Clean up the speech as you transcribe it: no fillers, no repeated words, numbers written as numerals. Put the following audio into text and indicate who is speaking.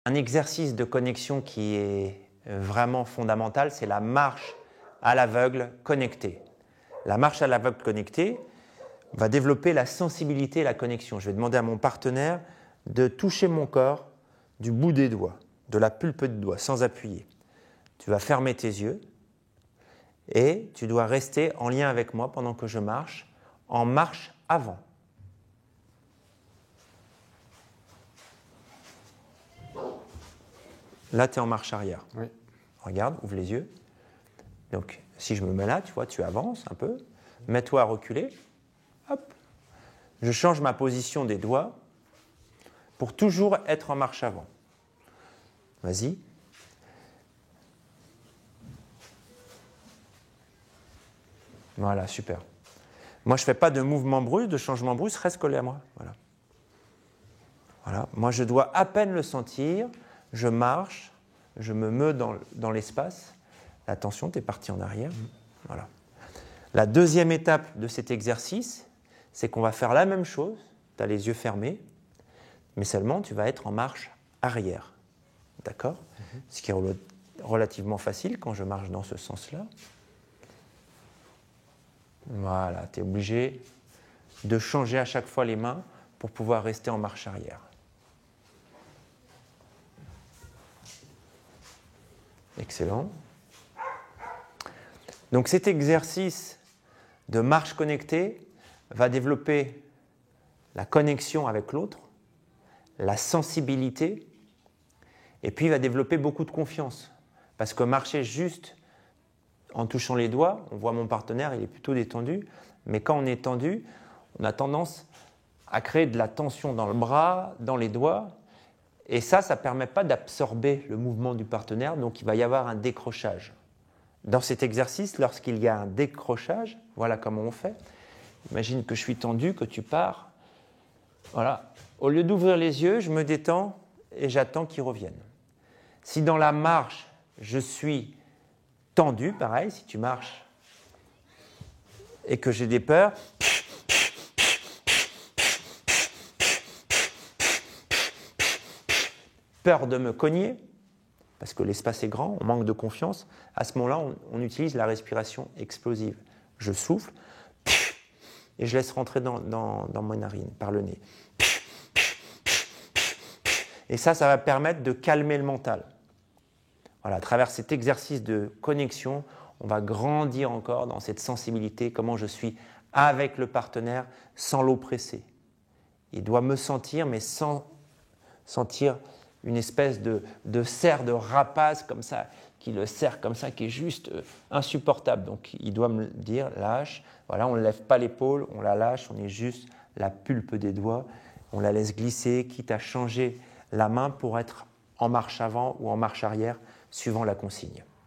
Speaker 1: Un exercice de connexion qui est vraiment fondamental, c'est la marche à l'aveugle connectée. La marche à l'aveugle connectée va développer la sensibilité et la connexion. Je vais demander à mon partenaire de toucher mon corps du bout des doigts, de la pulpe de doigt, sans appuyer. Tu vas fermer tes yeux et tu dois rester en lien avec moi pendant que je marche, en marche avant. Là, tu es en marche arrière.
Speaker 2: Oui.
Speaker 1: Regarde, ouvre les yeux. Donc, si je me mets là, tu vois, tu avances un peu. Mets-toi à reculer. Hop. Je change ma position des doigts pour toujours être en marche avant. Vas-y. Voilà, super. Moi, je ne fais pas de mouvement brusque, de changement brusque, reste collé à moi. Voilà. Voilà. Moi, je dois à peine le sentir. Je marche, je me meus dans l'espace. Attention, tu es parti en arrière. Voilà. La deuxième étape de cet exercice, c'est qu'on va faire la même chose. Tu as les yeux fermés, mais seulement tu vas être en marche arrière. D'accord ? Ce qui est relativement facile quand je marche dans ce sens-là. Voilà, tu es obligé de changer à chaque fois les mains pour pouvoir rester en marche arrière. Excellent. Donc cet exercice de marche connectée va développer la connexion avec l'autre, la sensibilité, et puis il va développer beaucoup de confiance. Parce que marcher juste en touchant les doigts, on voit mon partenaire, il est plutôt détendu, mais quand on est tendu, on a tendance à créer de la tension dans le bras, dans les doigts, et ça ne permet pas d'absorber le mouvement du partenaire, donc il va y avoir un décrochage. Dans cet exercice, lorsqu'il y a un décrochage, voilà comment on fait. Imagine que je suis tendu, que tu pars. Voilà. Au lieu d'ouvrir les yeux, je me détends et j'attends qu'ils reviennent. Si dans la marche, je suis tendu, pareil, si tu marches et que j'ai des peurs, peur de me cogner, parce que l'espace est grand, on manque de confiance, à ce moment-là, on utilise la respiration explosive. Je souffle et je laisse rentrer dans mes narines, par le nez. Et ça va permettre de calmer le mental. Voilà, à travers cet exercice de connexion, on va grandir encore dans cette sensibilité, comment je suis avec le partenaire sans l'oppresser. Il doit me sentir, mais sans sentir une espèce de cerf de rapace comme ça, qui le serre comme ça, qui est juste insupportable. Donc il doit me dire, lâche. Voilà, on ne lève pas l'épaule, on la lâche, on est juste la pulpe des doigts, on la laisse glisser, quitte à changer la main pour être en marche avant ou en marche arrière, suivant la consigne.